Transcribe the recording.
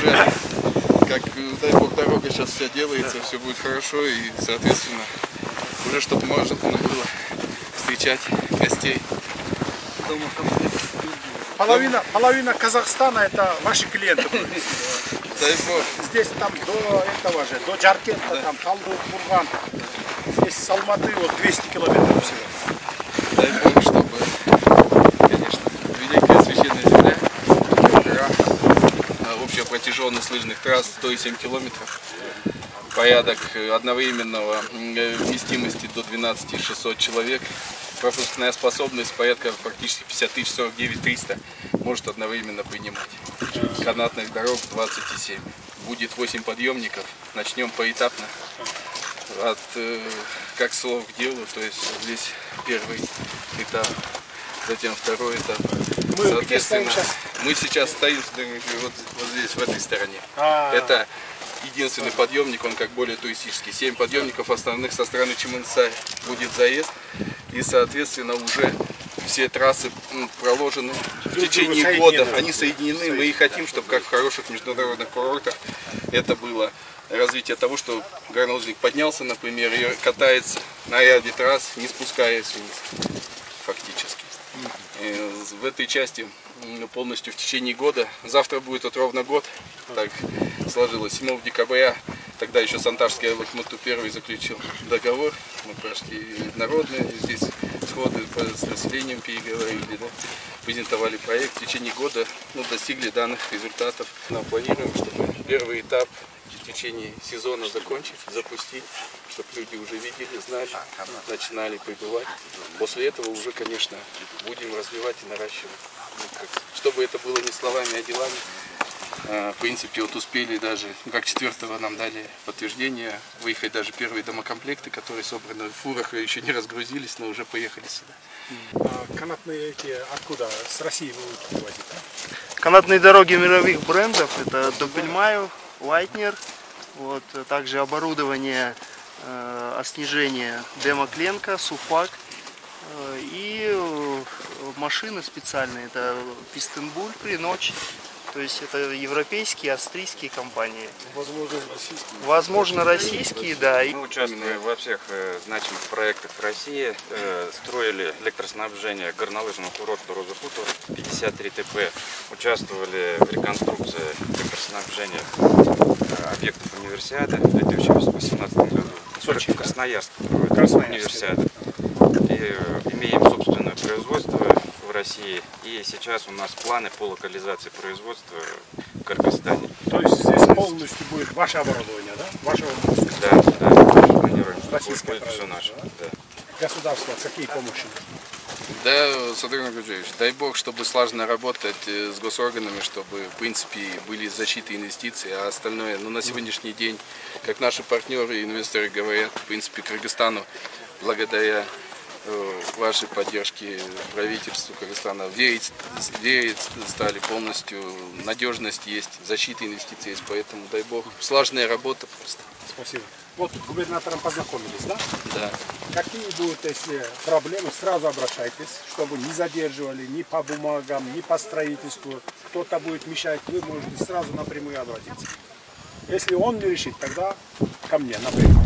уже, как, дай бог, дорога сейчас вся делается, все будет хорошо, и, соответственно, уже чтобы можно было встречать гостей. Половина Казахстана это ваши клиенты. Дай бог. Здесь там до этого же, до Джаркента, да. Там Талдык, Бурган. Здесь с Алматы вот 200 километров всего. Дай бог, чтобы, конечно, великая священная земля, общая протяженность лыжных трасс 107 километров, порядок одновременного вместимости до 12 600 человек, пропускная способность порядка практически 50 тысяч, 49 300 может одновременно принимать. Канатных дорог 27. Будет 8 подъемников. Начнем поэтапно. От как слов к делу, то есть здесь первый этап, затем второй этап. Соответственно, мы сейчас стоим вот здесь, в этой стороне. Это единственный подъемник, он как более туристический. 7 подъемников основных со стороны Чимэнцай будет заезд. И, соответственно, уже все трассы проложены в течение года. Они соединены. Мы и хотим, чтобы как в хороших международных курортах это было развитие того, что горнолыжник поднялся, например, и катается на ряде трасс, не спускаясь вниз, фактически. И в этой части полностью в течение года. Завтра будет вот ровно год. Так сложилось. 7 декабря. Тогда еще Санташский Локмоту первый заключил договор. Мы прошли народные здесь сходы с населением, переговорили, да, презентовали проект. В течение года достигли данных результатов. Но планируем, чтобы первый этап в течение сезона закончить, запустить, чтобы люди уже видели, знали, начинали прибывать. После этого уже, конечно, будем развивать и наращивать. Чтобы это было не словами, а делами. В принципе, вот успели даже, как 4-го нам дали подтверждение, выехать даже первые домокомплекты, которые собраны в фурах, еще не разгрузились, но уже поехали сюда. Канатные эти откуда? С России вы будете приводить, да? Канатные дороги мировых брендов, это Доппельмайер, Лайтнер, вот, также оборудование снижения Демокленко, Суфак и машины специальные, это Пистенбуль, Приночь. То есть это европейские, австрийские компании. Возможно, российские. Возможно, российские, да. Мы участвовали во всех значимых проектах в России. Строили электроснабжение горнолыжного курорта Роза Хутор, 53 ТП. Участвовали в реконструкции электроснабжения объектов универсиады в 2018 году. Сочи, Красноярск проводит универсиаду. И имеем собственное производство в России, и сейчас у нас планы по локализации производства в Кыргызстане. То есть здесь полностью будет ваше оборудование, да? Ваше оборудование? Да, да, планируем, что будет все наше. Да. Государство, какие помощи? Да, Садрин Гуджевич, дай бог, чтобы слаженно работать с госорганами, чтобы, в принципе, были защиты инвестиций, а остальное, на сегодняшний день, как наши партнеры и инвесторы говорят, в принципе, Кыргызстану, благодаря вашей поддержки правительству Кыргызстана верить стали полностью, надежность есть, защита инвестиций есть, поэтому дай бог, слаженная работа просто. Спасибо. Вот с губернатором познакомились, да? Да. Какие будут, если проблемы, сразу обращайтесь, чтобы не задерживали ни по бумагам, ни по строительству. Кто-то будет мешать, вы можете сразу напрямую обратиться. Если он не решит, тогда ко мне напрямую.